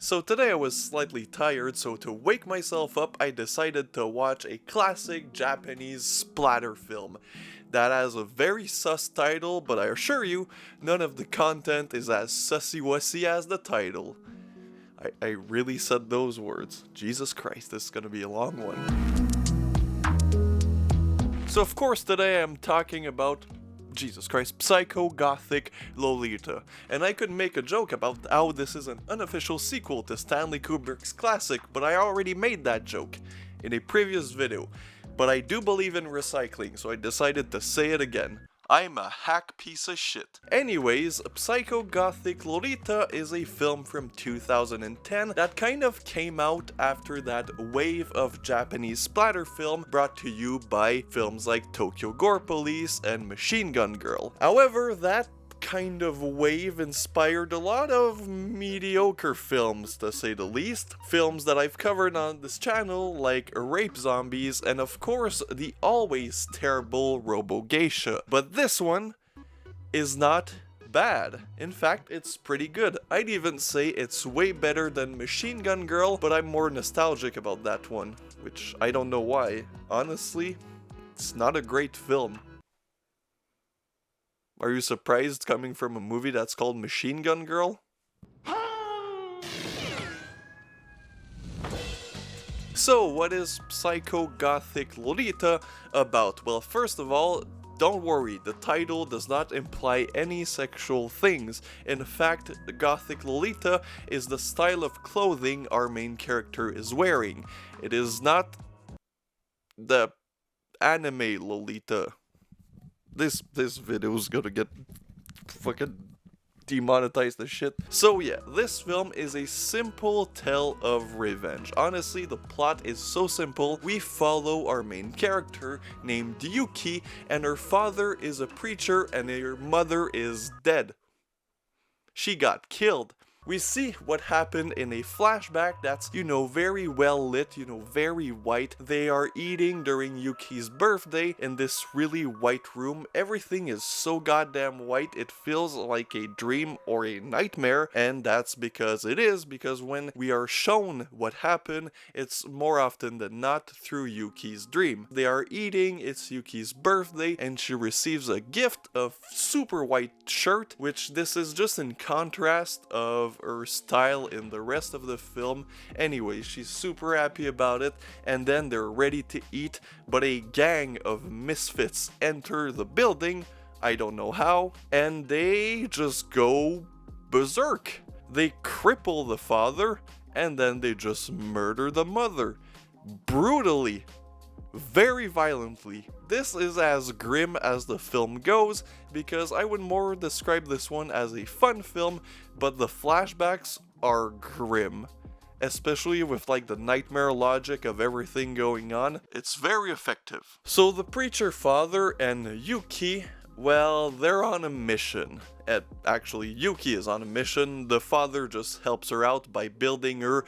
So today I was slightly tired, so to wake myself up, I decided to watch a classic Japanese splatter film that has a very sus title, but I assure you, none of the content is as sussy-wussy as the title. I really said those words. Jesus Christ, this is gonna be a long one. So of course today I'm talking about Jesus Christ, Psycho Gothic Lolita. And I could make a joke about how this is an unofficial sequel to Stanley Kubrick's classic, but I already made that joke in a previous video. But I do believe in recycling, so I decided to say it again. I'm a hack piece of shit. Anyways, Psycho Gothic Lolita is a film from 2010 that kind of came out after that wave of Japanese splatter film brought to you by films like Tokyo Gore Police and Machine Gun Girl. However, that kind of wave inspired a lot of mediocre films, to say the least. Films that I've covered on this channel, like Rape Zombies, and of course, the always terrible Robo Geisha. But this one is not bad. In fact, it's pretty good. I'd even say it's way better than Machine Gun Girl, but I'm more nostalgic about that one, which I don't know why. Honestly, it's not a great film. Are you surprised coming from a movie that's called Machine Gun Girl? So, what is Psycho Gothic Lolita about? Well, first of all, don't worry, the title does not imply any sexual things. In fact, Gothic Lolita is the style of clothing our main character is wearing. It is not the anime Lolita. This video is gonna get fucking demonetized as shit. So yeah, this film is a simple tale of revenge. Honestly, the plot is so simple. We follow our main character named Yuki, and her father is a preacher and her mother is dead. She got killed. We see what happened in a flashback that's, very well lit, very white. They are eating during Yuki's birthday in this really white room. Everything is so goddamn white, it feels like a dream or a nightmare, and that's because it is, because when we are shown what happened, it's more often than not through Yuki's dream. They are eating, it's Yuki's birthday, and she receives a gift of super white shirt, which this is just in contrast of her style in the rest of the film. Anyway, she's super happy about it, and then they're ready to eat, but a gang of misfits enter the building, I don't know how, and they just go berserk. They cripple the father, and then they just murder the mother. Brutally. Very violently. This is as grim as the film goes, because I would more describe this one as a fun film, but the flashbacks are grim. Especially with like the nightmare logic of everything going on. It's very effective. So the preacher father and Yuki, well, they're on a mission. Actually, Yuki is on a mission. The father just helps her out by building her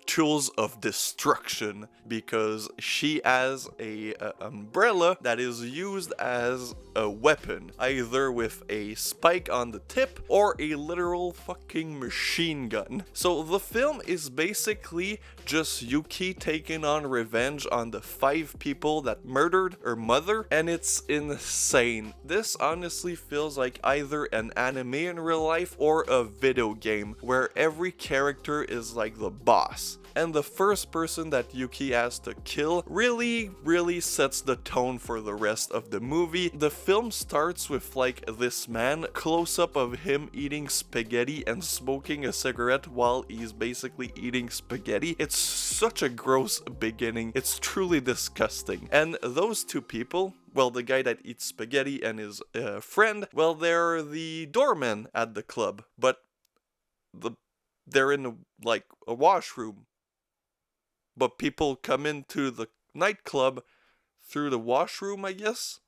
tools of destruction, because she has a umbrella that is used as a weapon, either with a spike on the tip or a literal fucking machine gun. So the film is basically just Yuki taking on revenge on the 5 people that murdered her mother, and it's insane. This honestly feels like either an anime in real life or a video game where every character is like the boss. And the first person that Yuki has to kill really sets the tone for the rest of the movie. The film starts with like this man, close up of him eating spaghetti and smoking a cigarette while he's basically eating spaghetti. It's such a gross beginning. It's truly disgusting. And those 2 people, well, the guy that eats spaghetti and his friend, well, they're the doormen at the club, but they're in a washroom. But people come into the nightclub through the washroom, I guess?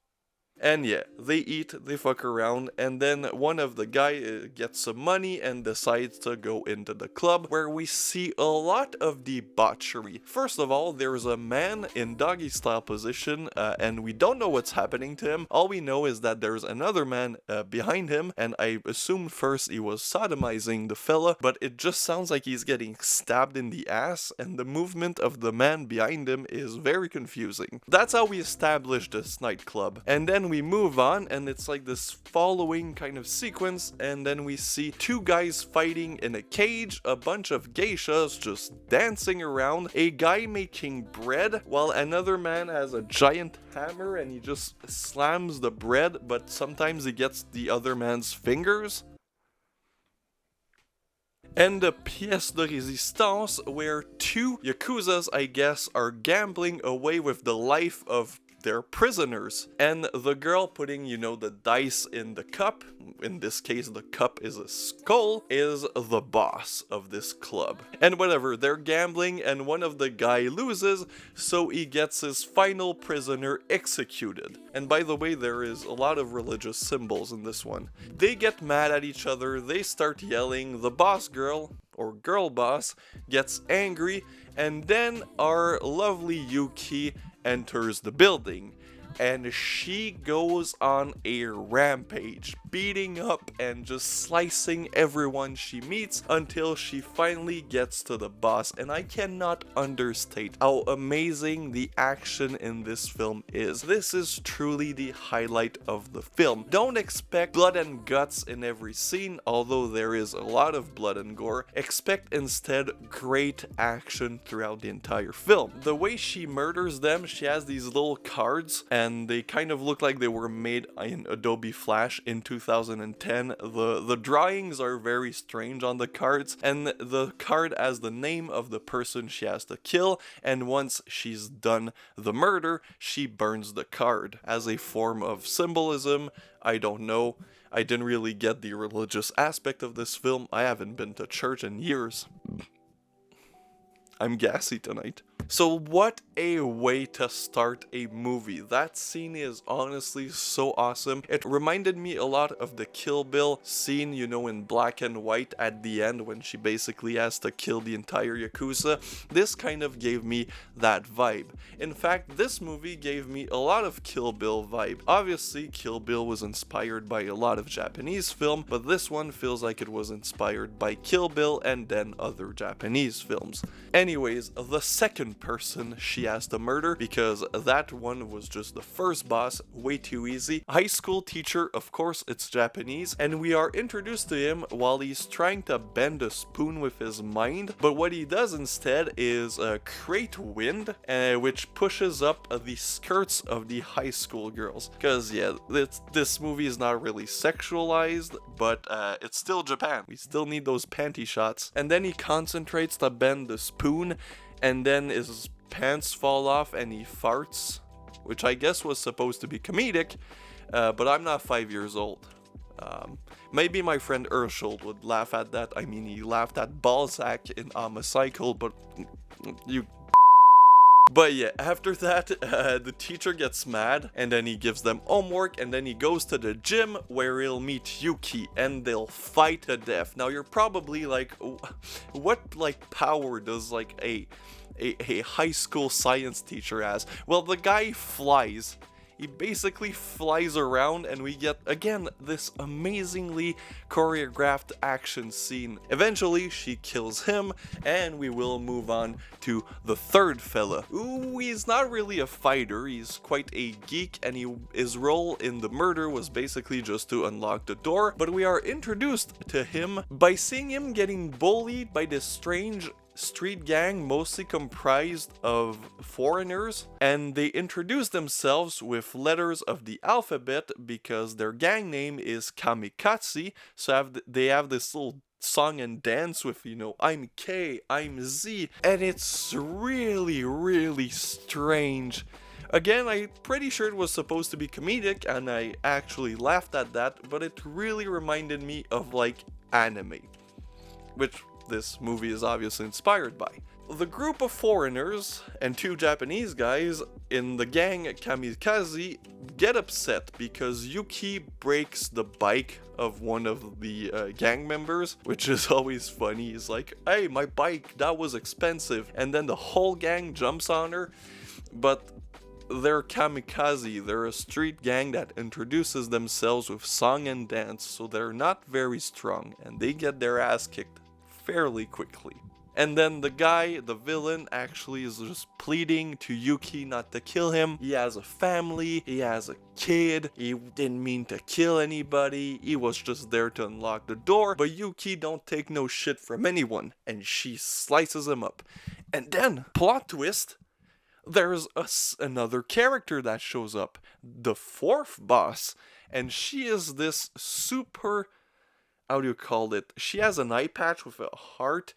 And yeah, they eat, they fuck around, and then one of the guy gets some money and decides to go into the club, where we see a lot of debauchery. First of all, there's a man in doggy style position, and we don't know what's happening to him. All we know is that there's another man behind him, and I assumed first he was sodomizing the fella, but it just sounds like he's getting stabbed in the ass, and the movement of the man behind him is very confusing. That's how we establish this nightclub. And then we move on, and it's like this following kind of sequence, and then we see two guys fighting in a cage, a bunch of geishas just dancing around, a guy making bread, while another man has a giant hammer and he just slams the bread, but sometimes he gets the other man's fingers. And the pièce de résistance, where two Yakuzas, I guess, are gambling away with the life of their prisoners. And the girl putting, the dice in the cup, in this case the cup is a skull, is the boss of this club. And whatever, they're gambling and one of the guy loses, so he gets his final prisoner executed. And by the way, there is a lot of religious symbols in this one. They get mad at each other, they start yelling, the boss girl, or girl boss, gets angry, and then our lovely Yuki enters the building, and she goes on a rampage, beating up and just slicing everyone she meets until she finally gets to the boss. And I cannot understate how amazing the action in this film is. This is truly the highlight of the film. Don't expect blood and guts in every scene, although there is a lot of blood and gore. Expect instead great action throughout the entire film. The way she murders them, she has these little cards, and they kind of look like they were made in Adobe Flash in 2010. The drawings are very strange on the cards, and the card has the name of the person she has to kill, and once she's done the murder, she burns the card as a form of symbolism. I don't know. I didn't really get the religious aspect of this film. I haven't been to church in years. I'm gassy tonight. So what a way to start a movie. That scene is honestly so awesome. It reminded me a lot of the Kill Bill scene, in black and white at the end when she basically has to kill the entire Yakuza. This kind of gave me that vibe. In fact, this movie gave me a lot of Kill Bill vibe. Obviously, Kill Bill was inspired by a lot of Japanese film, but this one feels like it was inspired by Kill Bill and then other Japanese films. Anyways, the second person she has to murder, because that one was just the first boss, way too easy. High school teacher, of course it's Japanese, and we are introduced to him while he's trying to bend a spoon with his mind, but what he does instead is create wind, which pushes up the skirts of the high school girls. Because yeah, this movie is not really sexualized, but it's still Japan. We still need those panty shots. And then he concentrates to bend the spoon, and then his pants fall off and he farts, which I guess was supposed to be comedic, but I'm not 5 years old. Maybe my friend Urshel would laugh at that. I mean, he laughed at Balzac in Cycle, but you... But yeah, after that, the teacher gets mad, and then he gives them homework, and then he goes to the gym where he'll meet Yuki, and they'll fight to death. Now you're probably like, what power does a high school science teacher has? Well, the guy flies. He basically flies around, and we get, again, this amazingly choreographed action scene. Eventually, she kills him, and we will move on to the third fella. Ooh, he's not really a fighter, he's quite a geek, and his role in the murder was basically just to unlock the door, but we are introduced to him by seeing him getting bullied by this strange street gang mostly comprised of foreigners, and they introduce themselves with letters of the alphabet because their gang name is Kamikaze, so they have this little song and dance with, I'm K, I'm Z, and it's really, really strange. Again, I'm pretty sure it was supposed to be comedic, and I actually laughed at that, but it really reminded me of anime, which this movie is obviously inspired by. The group of foreigners and two Japanese guys in the gang Kamikaze get upset because Yuki breaks the bike of one of the gang members, which is always funny. He's like, hey, my bike, that was expensive. And then the whole gang jumps on her. But they're kamikaze. They're a street gang that introduces themselves with song and dance, so they're not very strong, and they get their ass kicked fairly quickly. And then the guy, the villain, actually is just pleading to Yuki not to kill him. He has a family, he has a kid, he didn't mean to kill anybody, he was just there to unlock the door, but Yuki don't take no shit from anyone, and she slices him up. And then, plot twist, there's another character that shows up, the fourth boss, and she is this super, how do you call it? She has an eye patch with a heart,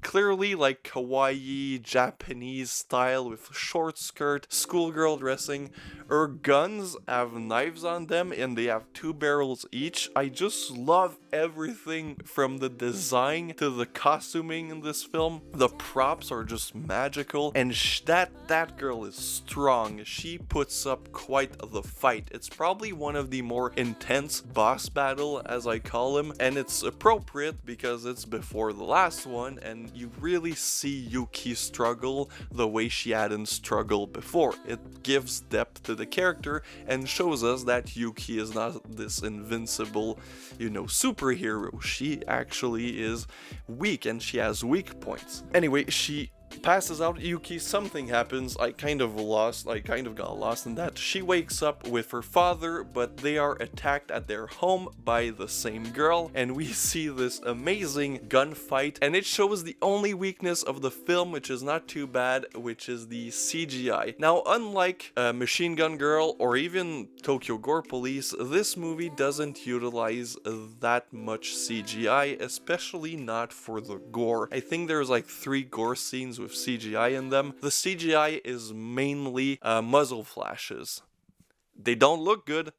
clearly like kawaii Japanese style with short skirt, schoolgirl dressing. Her guns have knives on them and they have 2 barrels each. I just love everything from the design to the costuming in this film. The props are just magical, and that girl is strong. She puts up quite the fight. It's probably one of the more intense boss battle, as I call him, and it's appropriate because it's before the last one, and you really see Yuki struggle the way she hadn't struggled before. It gives depth to the character and shows us that Yuki is not this invincible, superhero. She actually is weak, and she has weak points. Anyway, she passes out Yuki, something happens, I kind of got lost in that. She wakes up with her father, but they are attacked at their home by the same girl, and we see this amazing gunfight, and it shows the only weakness of the film, which is not too bad, which is the CGI. Now, unlike Machine Gun Girl or even Tokyo Gore Police, this movie doesn't utilize that much CGI, especially not for the gore. I think there's like 3 gore scenes with CGI in them. The CGI is mainly muzzle flashes. They don't look good,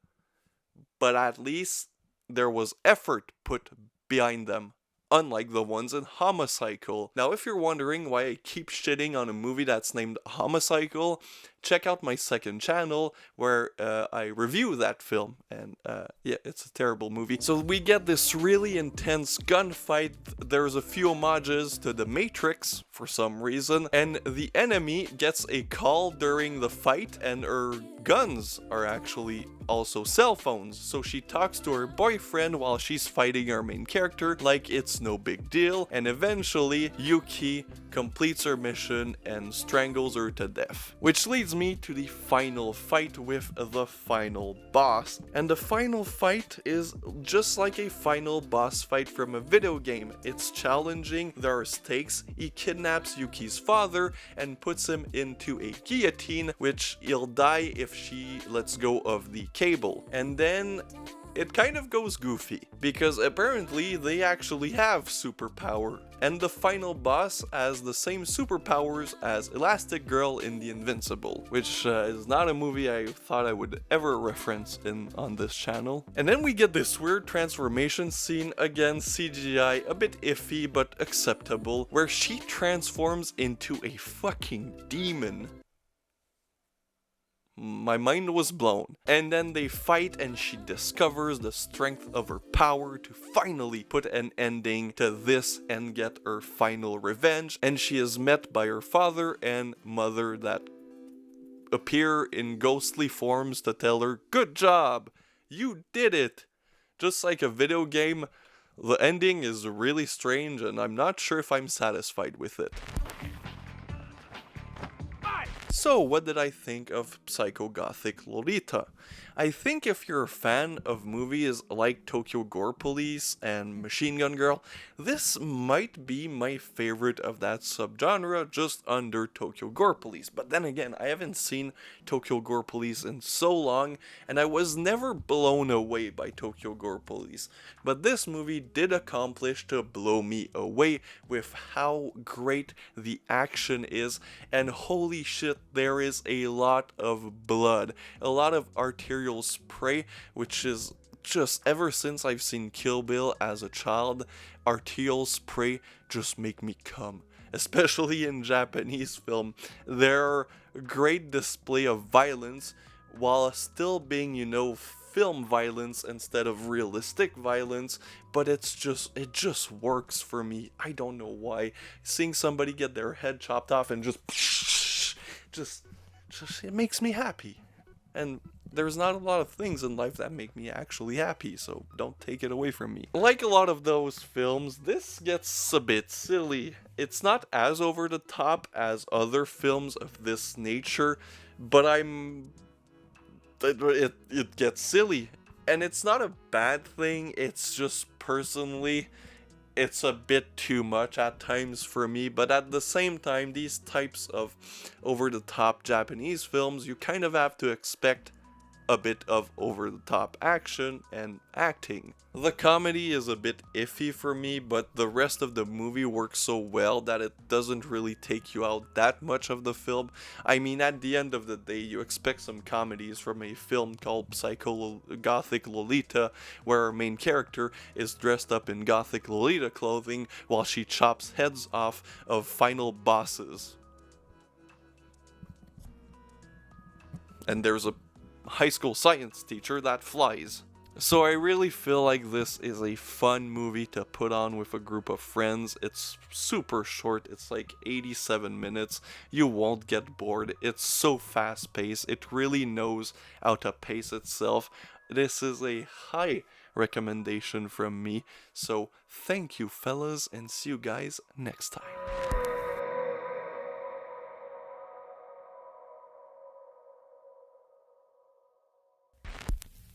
but at least there was effort put behind them, unlike the ones in Homicycle. Now, if you're wondering why I keep shitting on a movie that's named Homicycle, check out my second channel where I review that film, and yeah, it's a terrible movie. So we get this really intense gunfight. There's a few homages to The Matrix for some reason, and the enemy gets a call during the fight, and her guns are actually also cell phones, so she talks to her boyfriend while she's fighting our main character like it's no big deal, and eventually Yuki completes her mission and strangles her to death. Which leads me to the final fight with the final boss. And the final fight is just like a final boss fight from a video game. It's challenging, there are stakes. He kidnaps Yuki's father and puts him into a guillotine, which he'll die if she lets go of the cable. And then it kind of goes goofy, because apparently they actually have superpower, and the final boss has the same superpowers as Elastic Girl in The Invincible, which is not a movie I thought I would ever reference on this channel. And then we get this weird transformation scene, again CGI, a bit iffy but acceptable, where she transforms into a fucking demon. My mind was blown. And then they fight, and she discovers the strength of her power to finally put an ending to this and get her final revenge. And she is met by her father and mother that appear in ghostly forms to tell her, "Good job! You did it!" Just like a video game, the ending is really strange, and I'm not sure if I'm satisfied with it. So, what did I think of Psycho Gothic Lolita? I think if you're a fan of movies like Tokyo Gore Police and Machine Gun Girl, this might be my favorite of that subgenre, just under Tokyo Gore Police. But then again, I haven't seen Tokyo Gore Police in so long, and I was never blown away by Tokyo Gore Police. But this movie did accomplish to blow me away with how great the action is, and holy shit, there is a lot of blood, a lot of arterial spray, which is just, ever since I've seen Kill Bill as a child, arterial spray just make me come. Especially in Japanese film, there are great display of violence, while still being, film violence instead of realistic violence, but it just works for me. I don't know why. Seeing somebody get their head chopped off and just it makes me happy. And there's not a lot of things in life that make me actually happy, so don't take it away from me. Like a lot of those films, this gets a bit silly. It's not as over the top as other films of this nature, but it gets silly. And it's not a bad thing, it's just personally, it's a bit too much at times for me, but at the same time, these types of over-the-top Japanese films, you kind of have to expect a bit of over-the-top action and acting. The comedy is a bit iffy for me, but the rest of the movie works so well that it doesn't really take you out that much of the film. I mean, at the end of the day, you expect some comedies from a film called Gothic Lolita, where our main character is dressed up in Gothic Lolita clothing while she chops heads off of final bosses. And there's a high school science teacher that flies. So I really feel like this is a fun movie to put on with a group of friends. It's super short, it's like 87 minutes. You won't get bored. It's so fast paced. It really knows how to pace itself. This is a high recommendation from me. So thank you fellas, and see you guys next time.